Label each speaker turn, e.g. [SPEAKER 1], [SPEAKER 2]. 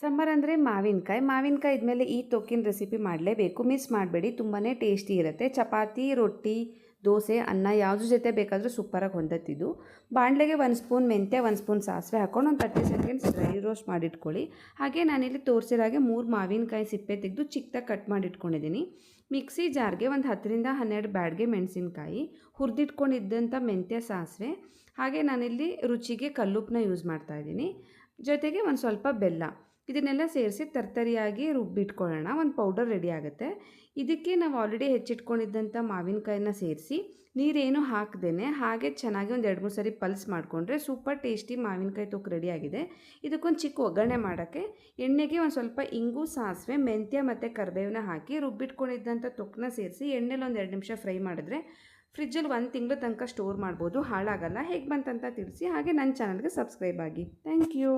[SPEAKER 1] Summer ಅಂದರೆ ಮಾವಿನಕಾಯಿ ಇದ್ಮೇಲೆ ಈ ತೊಕ್ಕಿನ ರೆಸಿಪಿ ಮಾಡಲೇಬೇಕು, ಮಿಸ್ ಮಾಡಬೇಡಿ. ತುಂಬಾ ಟೇಸ್ಟಿ ಇರುತ್ತೆ. ಚಪಾತಿ, ರೊಟ್ಟಿ, ದೋಸೆ, ಅನ್ನ ಯಾವುದ್ರ ಜೊತೆ ಬೇಕಾದರೂ ಸೂಪರಾಗಿ ಹೊಂದತ್ತಿದ್ದು. ಬಾಣಲೆಗೆ 1 ಸ್ಪೂನ್ ಮೆಂತ್ಯ, 1 ಸ್ಪೂನ್ ಸಾಸಿವೆ ಹಾಕ್ಕೊಂಡು ಒಂದು 30 ಸೆಕೆಂಡ್ಸ್ ಡ್ರೈ ರೋಸ್ಟ್ ಮಾಡಿಟ್ಕೊಳ್ಳಿ. ಹಾಗೆ ನಾನಿಲ್ಲಿ ತೋರಿಸಿದಾಗೆ 3 ಮಾವಿನಕಾಯಿ ಸಿಪ್ಪೆ ತೆಗೆದು ಚಿಕ್ಕದಾಗಿ ಕಟ್ ಮಾಡಿಟ್ಕೊಂಡಿದ್ದೀನಿ. ಮಿಕ್ಸಿ ಜಾರ್ಗೆ ಒಂದು 10ರಿಂದ 12 ಬ್ಯಾಡ್ಗೆ ಮೆಣಸಿನ್ಕಾಯಿ, ಹುರಿದಿಟ್ಕೊಂಡಿದ್ದಂಥ ಮೆಂತ್ಯ, ಸಾಸಿವೆ, ಹಾಗೆ ನಾನಿಲ್ಲಿ ರುಚಿಗೆ ಕಲ್ಲುಪ್ಪನ್ನ ಯೂಸ್ ಮಾಡ್ತಾಯಿದ್ದೀನಿ. ಜೊತೆಗೆ ಒಂದು ಸ್ವಲ್ಪ ಬೆಲ್ಲ, ಇದನ್ನೆಲ್ಲ ಸೇರಿಸಿ ತರ್ತರಿಯಾಗಿ ರುಬ್ಬಿಟ್ಕೊಳ್ಳೋಣ. ಒಂದು ಪೌಡರ್ ರೆಡಿ ಆಗುತ್ತೆ. ಇದಕ್ಕೆ ನಾವು ಆಲ್ರೆಡಿ ಹೆಚ್ಚಿಟ್ಕೊಂಡಿದ್ದಂಥ ಮಾವಿನಕಾಯಿನ ಸೇರಿಸಿ ನೀರೇನು ಹಾಕ್ದೇನೆ ಹಾಗೆ ಚೆನ್ನಾಗಿ ಒಂದು 2-3 ಸರಿ ಪಲ್ಸ್ ಮಾಡಿಕೊಂಡ್ರೆ ಸೂಪರ್ ಟೇಸ್ಟಿ ಮಾವಿನಕಾಯಿ ತೊಕ್ಕು ರೆಡಿಯಾಗಿದೆ. ಇದಕ್ಕೊಂದು ಚಿಕ್ಕ ಒಗ್ಗರಣೆ ಮಾಡೋಕ್ಕೆ ಎಣ್ಣೆಗೆ ಒಂದು ಸ್ವಲ್ಪ ಇಂಗು, ಸಾಸಿವೆ, ಮೆಂತ್ಯ ಮತ್ತು ಕರಿಬೇವನ್ನ ಹಾಕಿ ರುಬ್ಬಿಟ್ಕೊಂಡಿದ್ದಂಥ ತೊಕ್ಕನ್ನ ಸೇರಿಸಿ ಎಣ್ಣೆಲಿ ಒಂದು 2 ನಿಮಿಷ ಫ್ರೈ ಮಾಡಿದ್ರೆ ಫ್ರಿಜ್ಜಲ್ಲಿ 1 ತಿಂಗಳು ತನಕ ಸ್ಟೋರ್ ಮಾಡ್ಬೋದು, ಹಾಳಾಗಲ್ಲ. ಹೇಗೆ ಬಂತಂತ ತಿಳಿಸಿ. ಹಾಗೆ ನನ್ನ ಚಾನಲ್ಗೆ ಸಬ್ಸ್ಕ್ರೈಬ್ ಆಗಿ. Thank you.